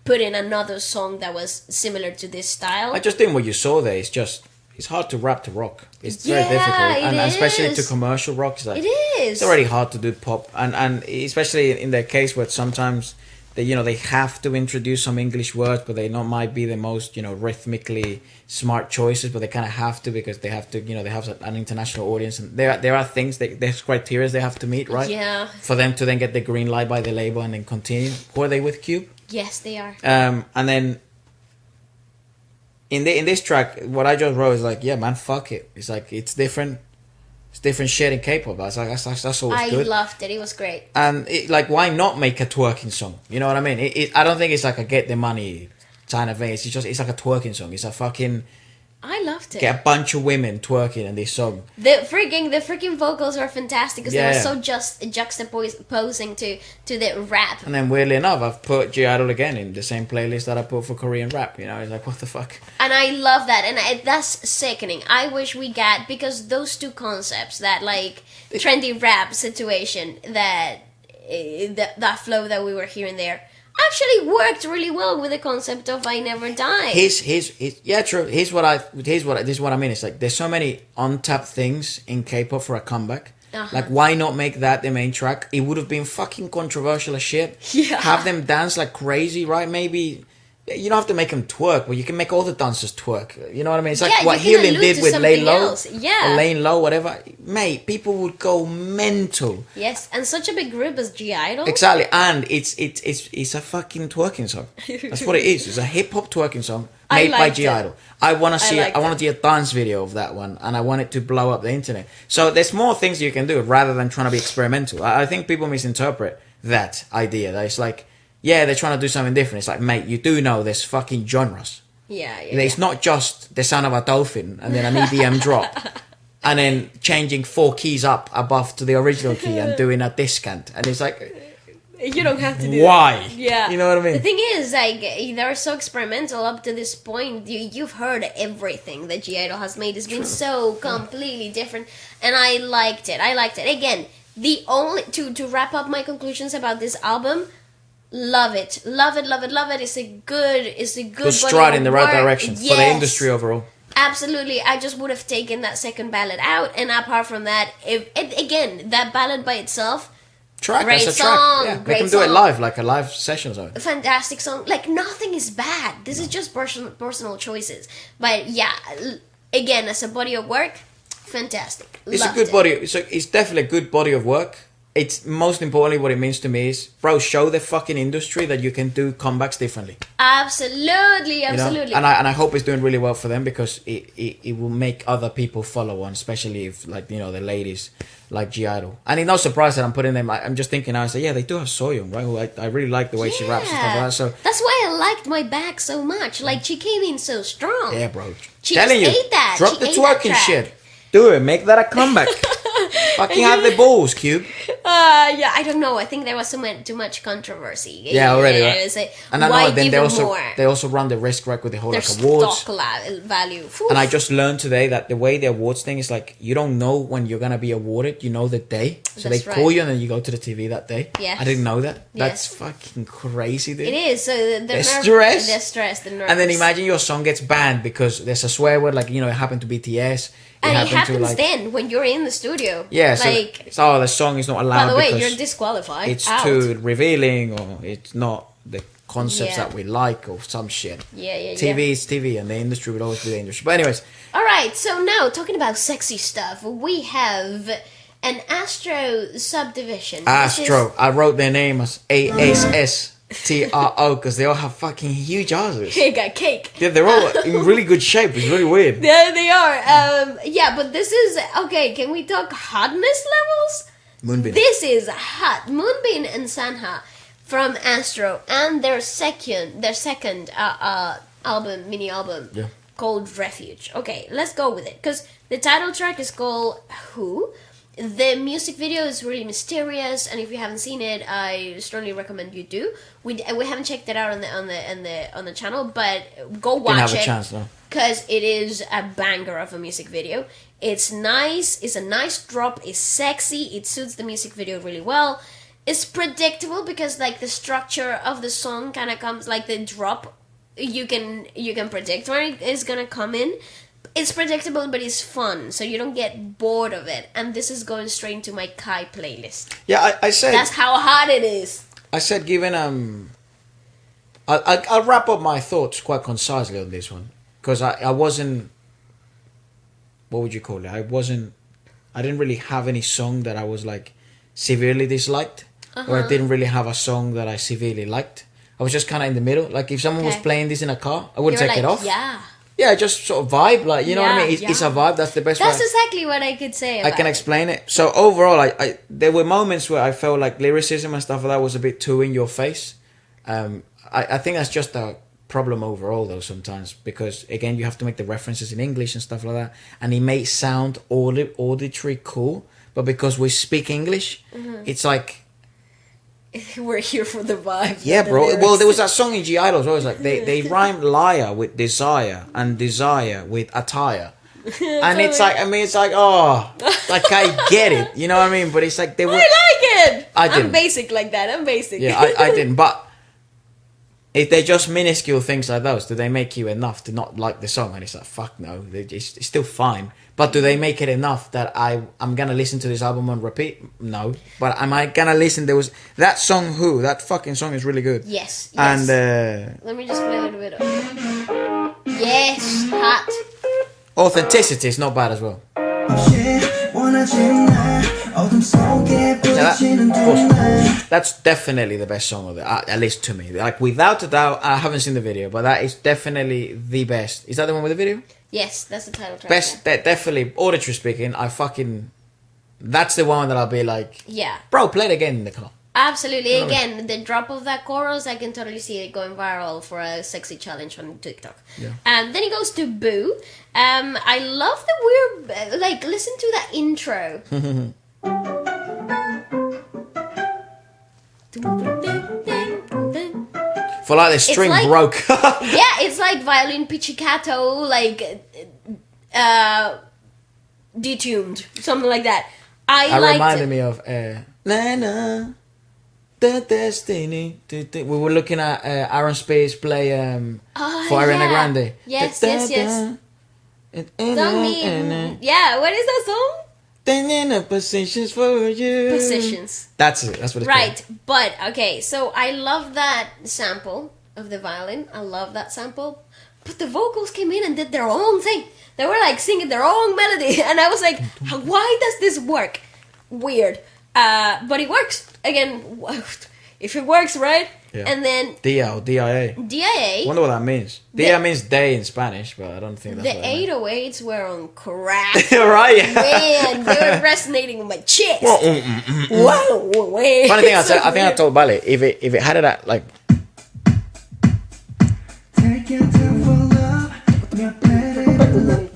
put in another song that was similar to this style. I just think what you saw there is just, it's hard to rap to rock. It's very difficult, and especially to commercial rock. It's like, It is. It's already hard to do pop, and especially in their case where sometimes they have to introduce some English words, but they might be the most rhythmically smart choices, but they kind of have to because they have to they have an international audience, and there are things there's criteria they have to meet, right? Yeah. For them to then get the green light by the label and then continue. Who are they with, Cube? Yes, they are. And then in this track, what I just wrote is like, yeah, man, fuck it. It's like, it's different. It's different shit in K-pop. That's always good. I loved it. It was great. And why not make a twerking song? You know what I mean? I don't think it's like a get the money kind of thing. It's like a twerking song. It's a fucking I loved it. get a bunch of women twerking in this song. The freaking vocals are fantastic because Yeah. they were so just juxtaposing to the rap. And then weirdly enough, I've put G-IDLE again in the same playlist that I put for Korean rap. You know, it's like, what the fuck? And I love that, and that's sickening. I wish we got, because those two concepts, that like trendy rap situation, that flow that we were hearing there, actually worked really well with the concept of I Never Die. Yeah, true. This is what I mean. It's like there's so many untapped things in K-pop for a comeback. Like, why not make that the main track? It would have been fucking controversial as shit. Yeah. Have them dance like crazy, right? Maybe you don't have to make them twerk, but you can make all the dancers twerk. You know what I mean? It's like Yeah, what you can Healing allude did to with Lay something Low. else. Yeah. Or Lane Low, whatever. Mate, people would go mental. Yes, and such a big group as G-IDLE. Exactly, and it's a fucking twerking song. That's what it is. It's a hip hop twerking song I made by liked G-IDLE. it. I want to see. liked I want to see a dance video of that one, and I want it to blow up the internet. So there's more things you can do rather than trying to be experimental. I think people misinterpret that idea. That it's like, yeah, they're trying to do something different. It's like, mate, you do know there's fucking genres. Yeah. It's not just the sound of a dolphin and then an EDM drop. And then changing 4 keys up above to the original key and doing a discant. And it's like, You don't have to do why? that. Yeah. You know what I mean? The thing is, like, they're so experimental up to this point. You've heard everything that G-IDLE has made. It's been so completely different. And I liked it. Again, the only... To wrap up my conclusions about this album... Love it. It's a good Good stride in the right direction for the Yes. industry overall. Absolutely. I just would have taken that second ballad out, and apart from that, again, that ballad by itself, Track Great as a track. song, Yeah, make great them do it song. live, like a live session zone. fantastic song. Like, nothing is bad. This is just personal choices. But yeah, again, as a body of work, fantastic. It's Loved a good it. body. So it's definitely a good body of work. It's most importantly what it means to me is, bro, show the fucking industry that you can do comebacks differently. Absolutely. You know? And I hope it's doing really well for them, because it will make other people follow on, especially if, like, you know, the ladies like G-IDLE. And it's no surprise that I'm putting them. I'm just thinking, I say, yeah, they do have Soyeon, right? Who I really like the way she raps and stuff like that. So that's why I liked my back so much. Like, she came in so strong. yeah, bro. She Telling just you, ate that. drop She the ate that twerking track. shit. Do it. Make that a comeback. Fucking have the balls, Cube. Yeah, I don't know. I think there was too much controversy. Yeah, already, right? It's like, And I why know then give them more? they also run the risk, right, with the whole Their like awards. stock value. Oof. And I just learned today that the way the awards thing is, like, you don't know when you're gonna be awarded. You know the day, so That's they call right. you and then you go to the TV that day. Yes. I didn't know that. That's Yes. fucking crazy, dude. It is. So the stress. the nerves. And then imagine your song gets banned because there's a swear word, like, you know, it happened to BTS. And it happened happens to, like, then when you're in the studio. yeah. Like, So the song is not allowed. by the way, because you're disqualified. it's out. too revealing, or it's not the concepts Yeah. that we like, or some shit. Yeah. TV is TV, and the industry will always be the industry. But anyways, All right. So now talking about sexy stuff, we have an Astro subdivision. This Astro. I wrote their name as ASSTRO because they all have fucking huge asses. They got cake. Yeah, they're all in really good shape. It's really weird. There they are. Yeah, but this is okay. Can we talk hotness levels? Moonbin. This is hot. Moonbin and Sanha from Astro, and their second album, mini album, Yeah. called Refuge. Okay, let's go with it, because the title track is called Who. The music video is really mysterious, and if you haven't seen it, I strongly recommend you do. We haven't checked it out on the channel, but go watch Didn't have it. a chance, no. Because it is a banger of a music video. It's nice, it's a nice drop, it's sexy, it suits the music video really well. It's predictable because, like, the structure of the song kind of comes, like, the drop, you can predict where it is gonna come in. It's predictable, but it's fun, so you don't get bored of it. And this is going straight into my Kai playlist. Yeah, I said. That's how hot it is. I said, given I'll wrap up my thoughts quite concisely on this one, because I wasn't. What would you call it? I didn't really have any song that I was, like, severely disliked, or I didn't really have a song that I severely liked. I was just kind of in the middle. Like, if someone was Okay. playing this in a car, I wouldn't You're take it like, off. yeah. Yeah, just sort of vibe, like, you know what I Yeah, mean? It's a yeah. vibe. That's the best That's way. exactly what I could say I about can it. explain it. So overall, I there were moments where I felt like lyricism and stuff like that was a bit too in your face. I think that's just a problem overall though sometimes, because again you have to make the references in English and stuff like that, and it may sound auditory cool, but because we speak English, it's like, We're here for the vibe. yeah, the bro. lyrics. Well, there was that song in G-Idol as well. It's like they rhymed liar with desire and desire with attire. And it's like, I mean, it's like, oh, like I get it, you know what I mean? But it's like they were. I like it. I didn't. I'm basic like that. I'm basic. Yeah, I didn't. But if they're just minuscule things like those, do they make you enough to not like the song? And it's like, fuck no, it's still fine. But do they make it enough that I'm gonna listen to this album on repeat? No. But am I gonna listen? There was that song. Who? That fucking song is really good. Yes. And let me just play a little bit of it. Yes, hot. Authenticity is not bad as well. Of course, that's definitely the best song of it, at least to me. Like without a doubt, I haven't seen the video, but that is definitely the best. Is that the one with the video? Yes, that's the title track. Best, definitely auditory speaking. That's the one that I'll be like, Yeah. bro, play it again in the car. Absolutely. Again, the drop of that chorus, I can totally see it going viral for a sexy challenge on TikTok. Yeah. Then he goes to Boo. I love the weird, like, listen to that intro. For like the string like- broke. Yeah, it's like violin pizzicato, like, detuned, something like that. That liked reminded it. me of Nana, the Destiny. We were looking at Aaron Spears play for Ariana Grande. Yes, yes. Don't mean, yeah, what is that song? Positions for you. Positions. That's it. That's what it's Right, called. but okay, so I love that sample of the violin. I love that sample. But the vocals came in and did their own thing. They were like singing their own melody. And I was like, why does this work? Weird. But it works. Again, if it works, right? Yeah. And then DIA. DIA, I wonder what that means. DIA means day in Spanish, but I don't think that's the what that means. 808s were on crack. Right? Yeah. Man, they were resonating with my chest. Whoa. Funny Funny thing, I think I told Bali, if it had it at like,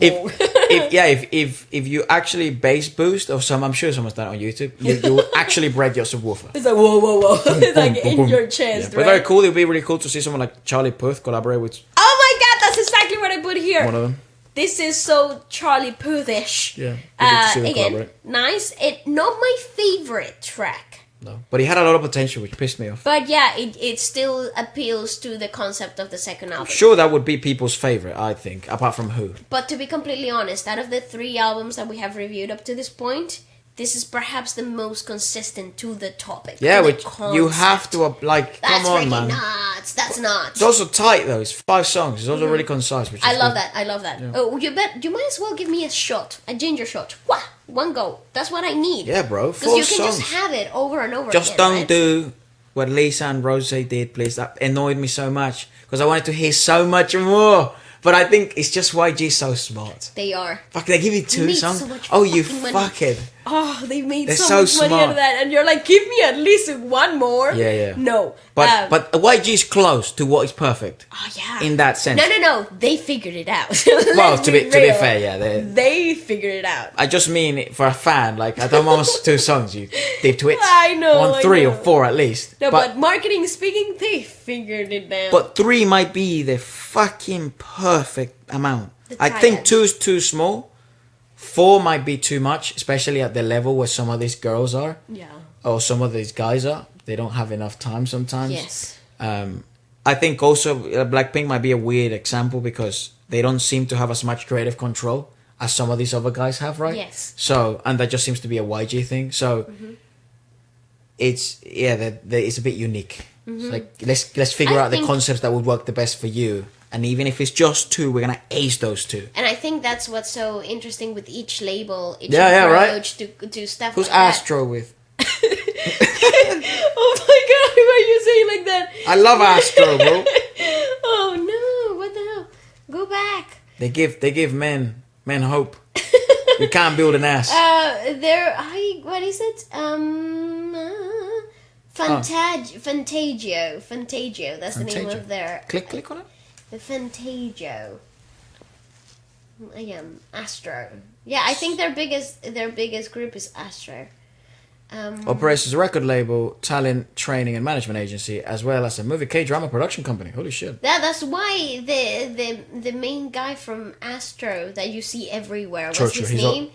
if you actually bass boost or I'm sure someone's done it on YouTube, you will actually break your subwoofer. It's like whoa. It's like in your chest, Yeah, right? but very cool. It would be really cool to see someone like Charlie Puth collaborate with Oh my god, that's exactly what I put here. one of them. This is so Charlie Puth-ish. Yeah, we get to see them Again, collaborate. nice. It not my favorite track, No, but he had a lot of potential, which pissed me off. but yeah, it still appeals to the concept of the second album. Sure, that would be people's favorite, I think, apart from Who. But to be completely honest, out of the 3 albums that we have reviewed up to this point, this is perhaps the most consistent to the topic. Yeah, to the which you concept. have to like. That's Come on, freaking man. nuts. That's nuts. It's also tight though. It's 5 songs. It's also really concise. Which is I love good. that. I love that. Oh, you might as well give me a shot, a ginger shot. Wah! One go. That's what I need. Yeah, bro. 4 Because you can songs. just have it over and over Just again. don't right? do what Lisa and Rose did, please. That annoyed me so much because I wanted to hear so much more. But I think it's just YG so smart. They are. Fuck, they give you 2 made songs. so much Oh, you fucking money. fuckhead. Oh, they made They're so so much money out smart. of that, and you're like, give me at least one more. Yeah, yeah. No, But YG's close to what is perfect. oh yeah. In that sense. No. They figured it out. Well, Let's to be real. fair, yeah. They figured it out. I just mean for a fan, like I don't want 2 songs. You did Twitch. I know, Want I 3 or know. 4 at least. No, but marketing speaking, they figured it out. But 3 might be the fucking perfect amount. The I think triad. 2 is too small. 4 might be too much, especially at the level where some of these girls are, yeah. or some of these guys are. They don't have enough time sometimes. Yes. I think also Blackpink might be a weird example because they don't seem to have as much creative control as some of these other guys have, right? Yes. So, and that just seems to be a YG thing. So, it's it's a bit unique. It's like let's figure I out the think- concepts that would work the best for you, and even if it's just 2, we're gonna ace those 2. And I think that's what's so interesting with each label, each Yeah, right. approach to stuff Who's like that. Astro with? Oh my god, why are you saying like that? I love Astro, bro. Oh no, what the hell? Go back. They give men hope. You can't build an ass. What is it? Fantagio. That's the name Fantagio. of their... Click on it. The Fantajo. Astro. Yeah, I think their biggest group is Astro. Operates as a record label, talent training and management agency, as well as a movie K-drama production company. Holy shit! That's why the main guy from Astro that you see everywhere. What's his name?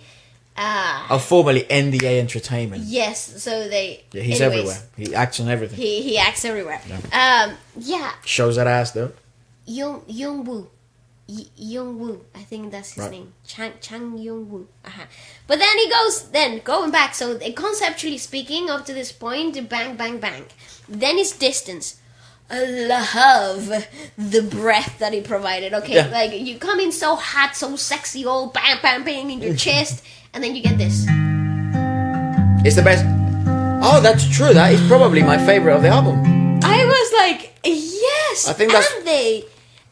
Formerly NDA Entertainment. Yes, so they. Yeah, he's everywhere. He acts on everything. He acts everywhere. Yeah. Shows that ass though. Youngwoo. Youngwoo, I think that's his name. Chang Youngwoo. But then he goes, going back. So conceptually speaking, up to this point, bang, bang, bang. Then it's distance. I love the breath that he provided. Okay, Yeah. like you come in so hot, so sexy, all bang, bang, bang in your chest, and then you get this. It's the best. Oh, that's true. That is probably my favorite of the album. I was like, yes. I think that's.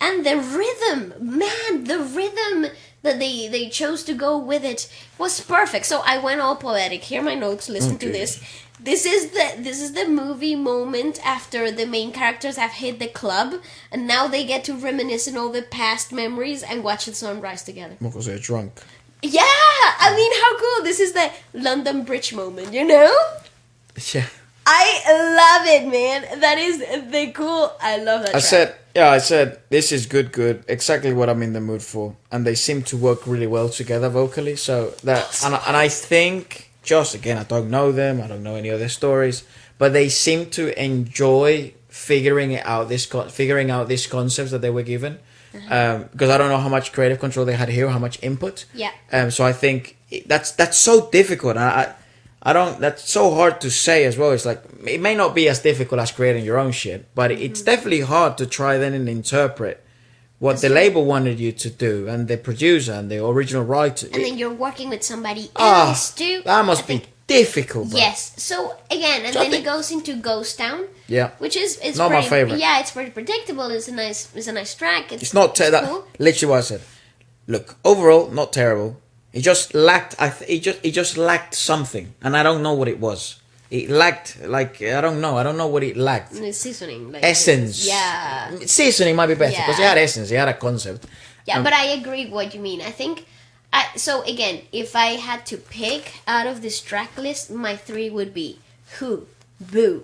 And the rhythm, man, the rhythm that they chose to go with it was perfect. So I went all poetic. Here are my notes. Listen to this. This is the movie moment after the main characters have hit the club, and now they get to reminisce on all the past memories and watch the sunrise together. Because they're drunk. Yeah, I mean, how cool! This is the London Bridge moment, you know? Yeah. I love it, man. That is the cool. I love that. I said, this is good. Exactly what I'm in the mood for, and they seem to work really well together vocally. So that, and I think, just again, I don't know them. I don't know any of their stories, but they seem to enjoy figuring out this concepts that they were given. Because I don't know how much creative control they had here, how much input. Yeah. So I think that's so difficult. I don't. That's so hard to say as well. It's like it may not be as difficult as creating your own shit, but it's definitely hard to try then and interpret what the label wanted you to do, and the producer and the original writer. And then you're working with somebody else too. That must be difficult. Bro. Yes. So again, and then it goes into Ghost Town. Yeah. Which is not my favorite. Yeah, it's pretty predictable. It's a nice track. It's not cool. Literally what I said. Look, overall, not terrible. It just lacked. It just lacked something, and I don't know what it was. It lacked, like, I don't know what it lacked. Seasoning, like essence. Yeah. Seasoning might be better because it had essence. It had a concept. Yeah, but I agree what you mean. I think. So again, if I had to pick out of this track list, my 3 would be Who, Boo,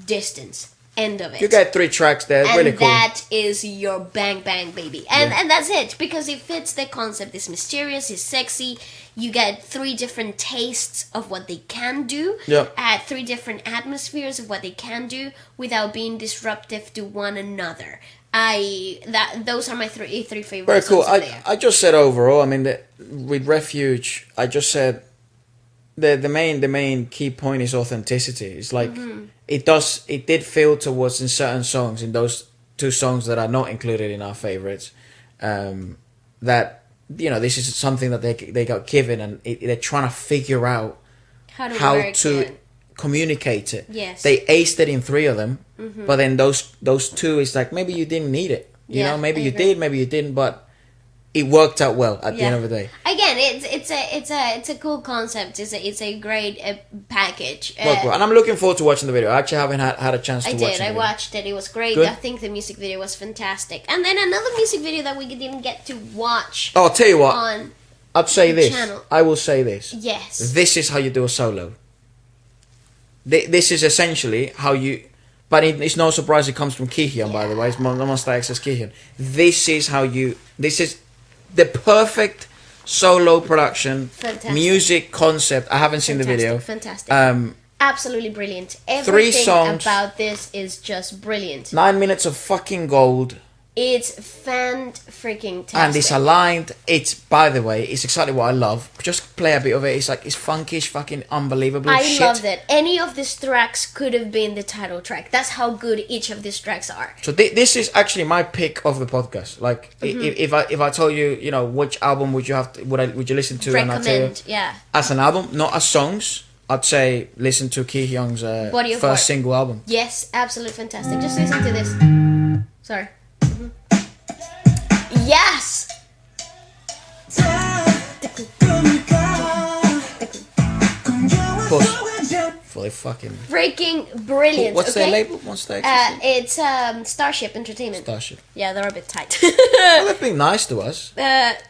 Distance. End of it. You get 3 tracks there. And really cool. that is your bang bang baby. And that's it. Because it fits the concept. It's mysterious, it's sexy. You get 3 different tastes of what they can do. Yeah. 3 different atmospheres of what they can do without being disruptive to one another. Those are my 3 favorite Very cool. songs. I just said overall, I mean, with Refuge, I just said the main key point is authenticity. It's like it did feel towards in certain songs, in those 2 songs that are not included in our favorites, that this is something that they got given, and they're trying to figure out how to communicate it. Yes. They aced it in 3 of them, but then those 2 is like maybe you didn't need it. Maybe you did, maybe you didn't, but it worked out well at the end of the day. Again, it's a cool concept. It's a great package. And I'm looking forward to watching the video. I actually haven't had a chance to watch it. I watched it. It was great. Good. I think the music video was fantastic. And then another music video that we didn't get to watch. Oh, I'll tell you what. On I'd say this. channel. I will say this. Yes. This is how you do a solo. This is essentially how you... But it's no surprise it comes from Kihyun, by the way. It's Monsta X's Kihyun. This is how you... This is the perfect solo production. Fantastic. Music concept. I haven't seen the video. Fantastic. Absolutely brilliant. 3 Everything songs. about this is just brilliant. 9 minutes of fucking gold. It's fan-freaking-tastic. And it's aligned. It's, by the way, it's exactly what I love. Just play a bit of it. It's like, it's funkish, fucking unbelievable shit. I loved it. Any of these tracks could have been the title track. That's how good each of these tracks are. So this is actually my pick of the podcast. Like, if I told you, which album would you would you listen to? Recommend, and I'd tell you, yeah. As an album, not as songs, I'd say listen to Kihyun's first single album. Yes, absolutely fantastic. Just listen to this. Sorry. Yes! Pause. wonderful. They fucking freaking brilliant. What's okay? their label? Monsta? It's Starship Entertainment. Starship. Yeah, they're a bit tight. Well, they've been nice to us.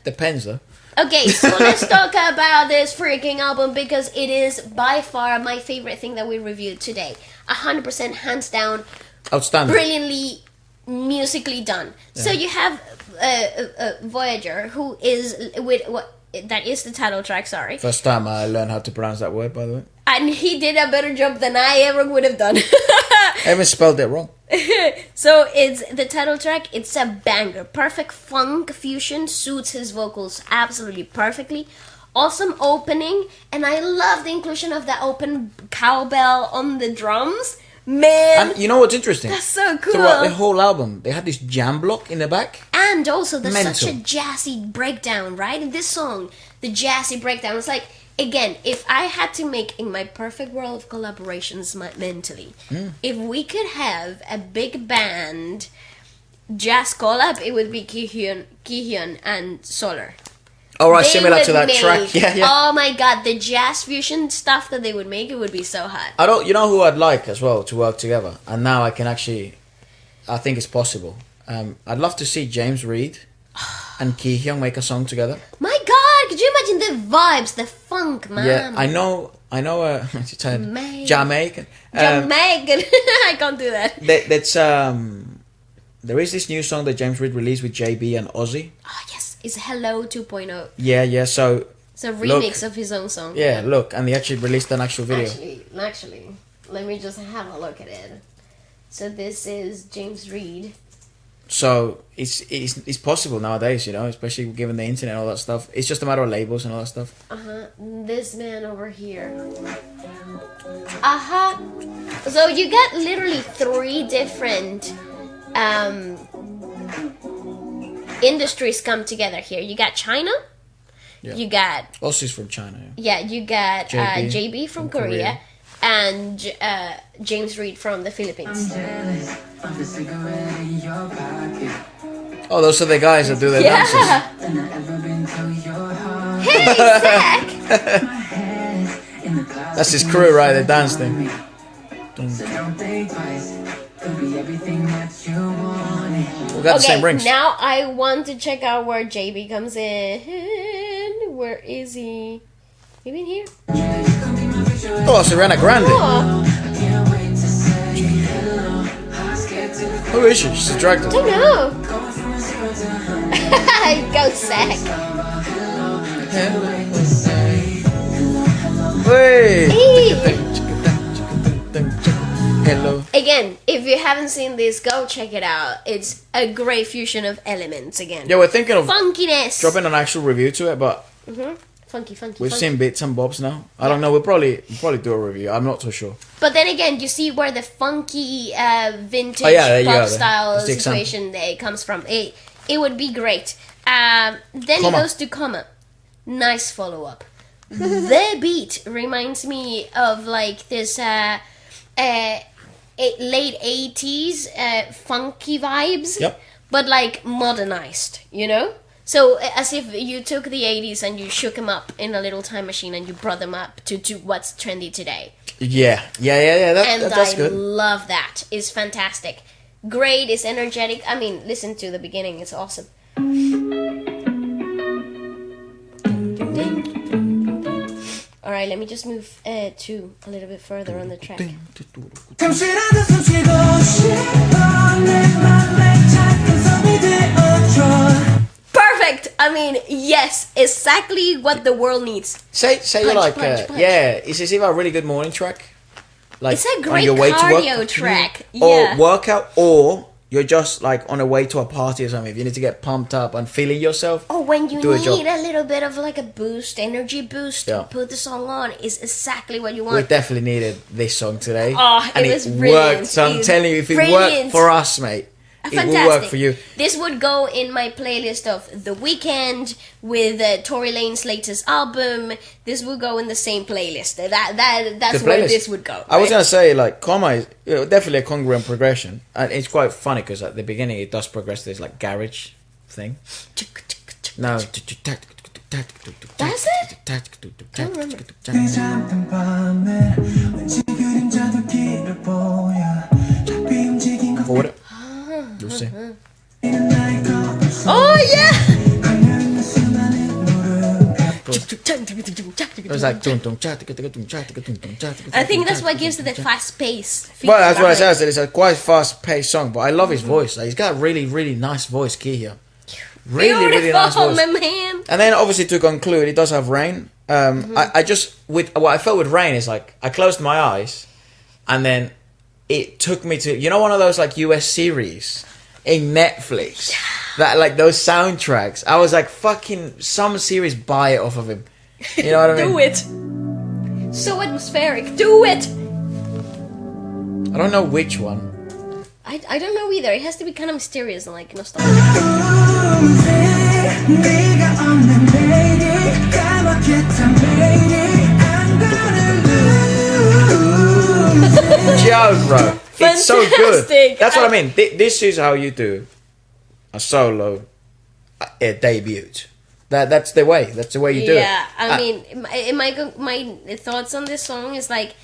Depends though. Okay, so let's talk about this freaking album because it is by far my favorite thing that we reviewed today. 100% hands down. Outstanding. Brilliantly musically done. Yeah. So you have Voyager, who is with what that is the title track. Sorry. First time I learned how to pronounce that word, by the way. And he did a better job than I ever would have done. I haven't spelled it wrong. So it's the title track. It's a banger. Perfect funk fusion, suits his vocals absolutely perfectly. Awesome opening, and I love the inclusion of that open cowbell on the drums. Man, and you know what's interesting? That's so cool. Throughout the whole album, they had this jam block in the back. And also, there's Mental. such a jazzy breakdown, right? In this song, the jazzy breakdown. It's like, again, if I had to make in my perfect world of collaborations mentally, if we could have a big band jazz collab, it would be Kihyun and Solar. Oh, right, They similar to would that make- track. Yeah. Oh my god, the jazz fusion stuff that they would make, it would be so hot. You know who I'd like as well to work together, and now I think it's possible. I'd love to see James Reid and Kihyun make a song together. My god, could you imagine the vibes, the funk, man? Yeah, I know. Jamaican. Jamaican. I can't do that. There is this new song that James Reid released with JB and Ozzy. Oh yes, it's Hello 2.0. Yeah. So It's a remix of his own song. yeah, look, and they actually released an actual video. Actually, let me just have a look at it. So this is James Reid. So it's possible nowadays, you know, especially given the internet and all that stuff. It's just a matter of labels and all that stuff. This man over here. So you got literally 3 different industries come together here. You got China. Yeah. You got Ozzy's from China. yeah. You got JB from Korea. Korea. And James Reid from the Philippines. Oh, those are the guys that do the dances. Hey, Zach! That's his crew, right? The dance thing. We got the same rings. Now I want to check out where JB comes in. Where is he? Maybe in here? Oh, Serena Grande. Oh, Who is she? She's a drag I queen. don't know. Go, Zach. Hey. Hey. Hello. Again, if you haven't seen this, go check it out. It's a great fusion of elements again. Yeah, we're thinking of Funkiness. dropping an actual review to it, but Funky. we've seen bits and bobs now. I don't know. We'll probably do a review. I'm not so sure. But then again, you see where the funky vintage there you go, pop style that's the situation it comes from. It would be great. Then it Comma. goes to Comma. Nice follow up. The beat reminds me of like this late 80s funky vibes. Yep. But like modernized, you know? So as if you took the 80s and you shook them up in a little time machine and you brought them up to what's trendy today. Yeah. That's I good. love that. It's fantastic. Great, it's energetic. I mean, listen to the beginning, it's awesome. Alright, let me just move to a little bit further on the track. Perfect! I mean, yes, exactly what the world needs. Say you're like, punch. yeah, is this even a really good morning track? Like It's a on great your way to work, cardio track. or Yeah. workout, or you're just like on a way to a party or something. If you need to get pumped up and feeling yourself, Or when you do a job. need a little bit of like a boost, energy boost, Yeah. put the song on. Is exactly what you we want. definitely needed this song today. Oh, and it was worked. brilliant. So I'm It telling you, if it brilliant. worked for us, mate, it will Fantastic. work for you. This would go in my playlist of The Weeknd with Tory Lane's latest album. This would go in the same playlist. That's Good where playlist. this would go. I was right? gonna say like Comma is definitely a congruent progression, and it's quite funny because at the beginning it does progress to this like garage thing. No. Does it? I don't remember. see. Oh yeah! It was like I think that's what gives it the fast pace. well, that's what I said. It's a quite fast-paced song, but I love his voice. Like, he's got a really, really nice voice, Kihyun. Really nice voice. my man. And then, obviously, to conclude, it does have rain. I just with what I felt with rain is like I closed my eyes, and then it took me to one of those like US series in Netflix that like those soundtracks. I was like, fucking some series, buy it off of him. You know what I mean? Do it. So atmospheric. Do it. I don't know which one. I don't know either. It has to be kind of mysterious and like nostalgic. Joe, bro. It's so good. Fantastic. That's what I mean. This is how you do a solo debut. That's the way. That's the way you do it. Yeah, I mean, my thoughts on this song is like,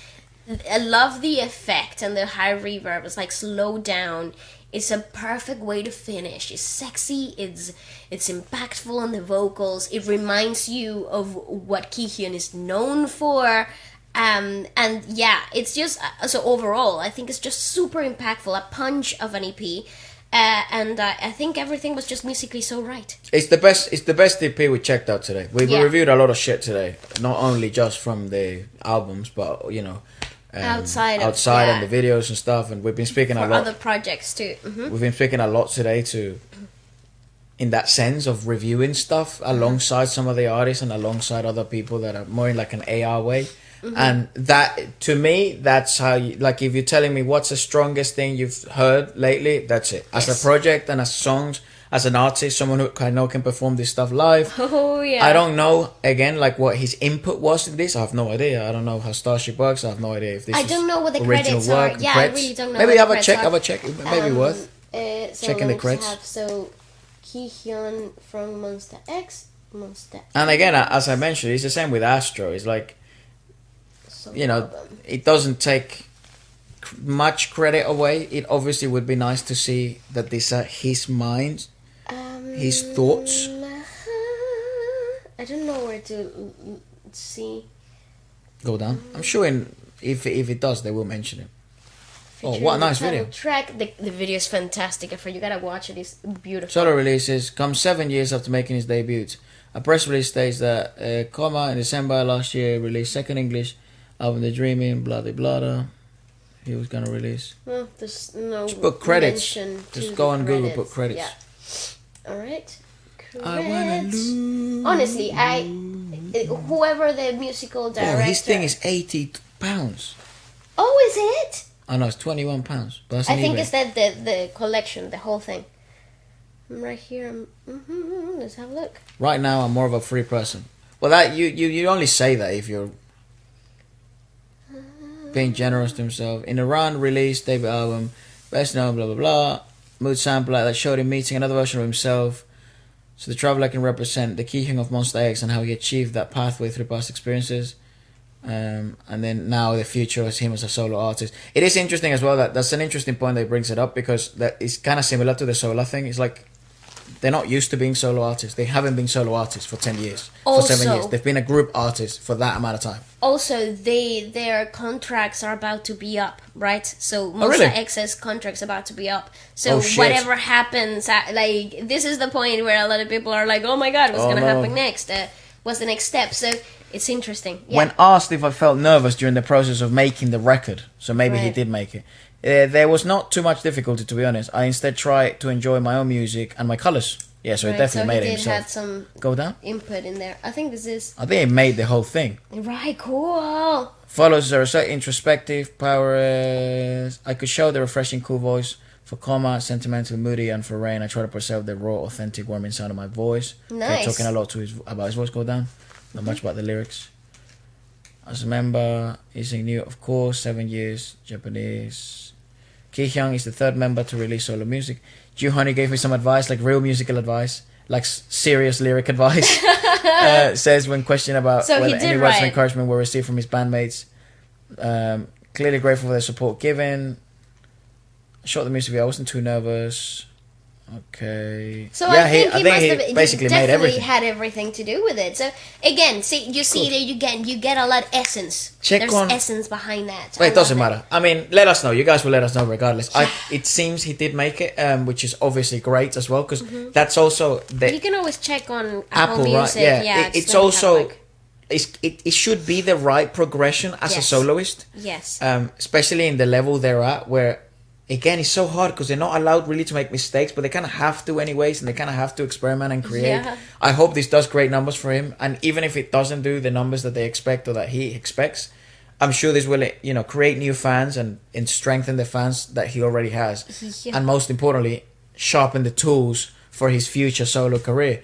I love the effect and the high reverb. It's like slow down. It's a perfect way to finish. It's sexy. It's impactful on the vocals. It reminds you of what Kihyun is known for. And yeah, it's just so overall, I think it's just super impactful. A punch of an EP. And I think everything was just musically so right. It's the best EP we checked out today. We reviewed a lot of shit today, not only just from the albums, but outside and the videos and stuff. And we've been speaking a lot other projects too. Mm-hmm. We've been speaking a lot today in that sense of reviewing stuff alongside some of the artists and alongside other people that are more in like an AR way. Mm-hmm. And that, to me, that's how you, like, if you're telling me what's the strongest thing you've heard lately, that's it. As a project and as songs, as an artist, someone who I know can perform this stuff live. Oh, yeah. I don't know, again, like what his input was in this. I have no idea. I don't know how Starship works. I have no idea if this I is don't know what the original credits work. are. Yeah, I really don't know. Maybe what have the a check. credits Have a check. It may be worth checking the credits. So, Kihyun from Monsta X, Monsta. And again, as I mentioned, it's the same with Astro. It's like, it doesn't take much credit away. It obviously would be nice to see that these are his mind, his thoughts. I don't know where to see. Go down. I'm sure if it does, they will mention it. Oh, what a nice video. Track. The video is fantastic. You gotta watch it. It's beautiful. Solo releases come 7 years after making his debut. A press release states that in December last year released second English album The Dreaming, blah blah blah. He was gonna release. Well, there's no just put credits. Just go on Google, put credits. Yeah. All right. I wanna lose. Honestly, whoever the musical director. Oh, his thing is £80. Oh, is it? I know it's £21. But that's I think it's that the collection, the whole thing. I'm right here. Let's have a look. Right now, I'm more of a free person. Well, that you only say that if you're being generous to himself. In Iran, released debut album, best known, blah blah blah. Mood sampler that showed him meeting another version of himself. So the traveler can represent the Kihyun of Monsta X and how he achieved that pathway through past experiences. And then now the future as him as a solo artist. It is interesting as well that's an interesting point that he brings it up, because that is kind of similar to the Solar thing. It's like they're not used to being solo artists. They haven't been solo artists for 10 years. Also, for 7 years. They've been a group artist for that amount of time. Also, their contracts are about to be up, right? So Monsta really? X's contract's about to be up. So shit. whatever happens, like, this is the point where a lot of people are like, oh my god, what's going to happen next? What's the next step? So it's interesting. Yeah. When asked if I felt nervous during the process of making the record, so maybe he did make it, there was not too much difficulty, to be honest. I instead tried to enjoy my own music and my colours. Yeah, so he definitely made it himself. Had some Go down. input in there. I think this is... I think he made the whole thing. Right, cool. Follows a research introspective, power. I could show the refreshing cool voice. For Coma, sentimental, moody, and for Rain, I try to preserve the raw, authentic, warming sound of my voice. Nice. Talking a lot about his voice. Go down. Not much about the lyrics. As a member, he's new, of course, 7 years, Japanese. Kihyun is the third member to release solo music. Honey gave me some advice, like real musical advice, like serious lyric advice. Says when questioned about whether any words of encouragement were received from his bandmates. Clearly grateful for the support given. Shot the music video. I wasn't too nervous. Okay. So yeah, I think he must have basically made definitely everything. had everything to do with it. So again, see, you see there, you get a lot of essence. Check There's on- essence behind that. But I it doesn't love matter. I mean, let us know. You guys will let us know regardless. It seems he did make it, which is obviously great as well, because that's also You can always check on Apple Apple, Music. right? Yeah, it's then also have, like- it should be the right progression as a Yes. soloist. yes. Especially in the level they're at, where again it's so hard because they're not allowed really to make mistakes, but they kind of have to anyways, and they kind of have to experiment and create. Yeah. I hope this does great numbers for him, and even if it doesn't do the numbers that they expect or that he expects, I'm sure this will create new fans and strengthen the fans that he already has, Yeah. and most importantly, sharpen the tools for his future solo career,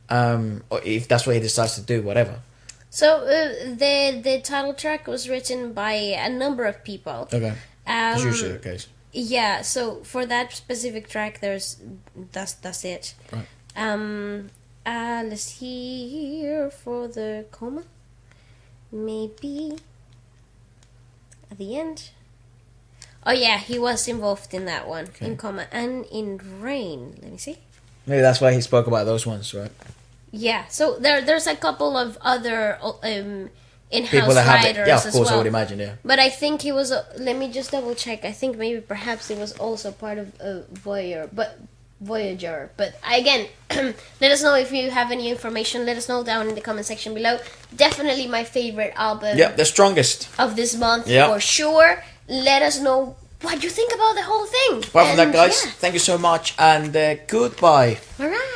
or if that's what he decides to do, whatever. So the title track was written by a number of people. Okay, that's usually the case. Yeah, so for that specific track, that's it. Right. Let's hear for the coma. Maybe at the end. Oh yeah, he was involved in that one, in coma and in rain. Let me see. Maybe that's why he spoke about those ones, right? Yeah, so there's a couple of other in-house People that have it. writers Yeah, of as course, well. I would imagine, yeah. But I think he was. Let me just double check. I think maybe perhaps it was also part of Voyager. But again, let us know if you have any information. Let us know down in the comment section below. Definitely my favorite album Yeah, the strongest. of this month Yeah. for sure. Let us know what you think about the whole thing. Apart from that, And, guys, yeah. thank you so much, and goodbye. All right.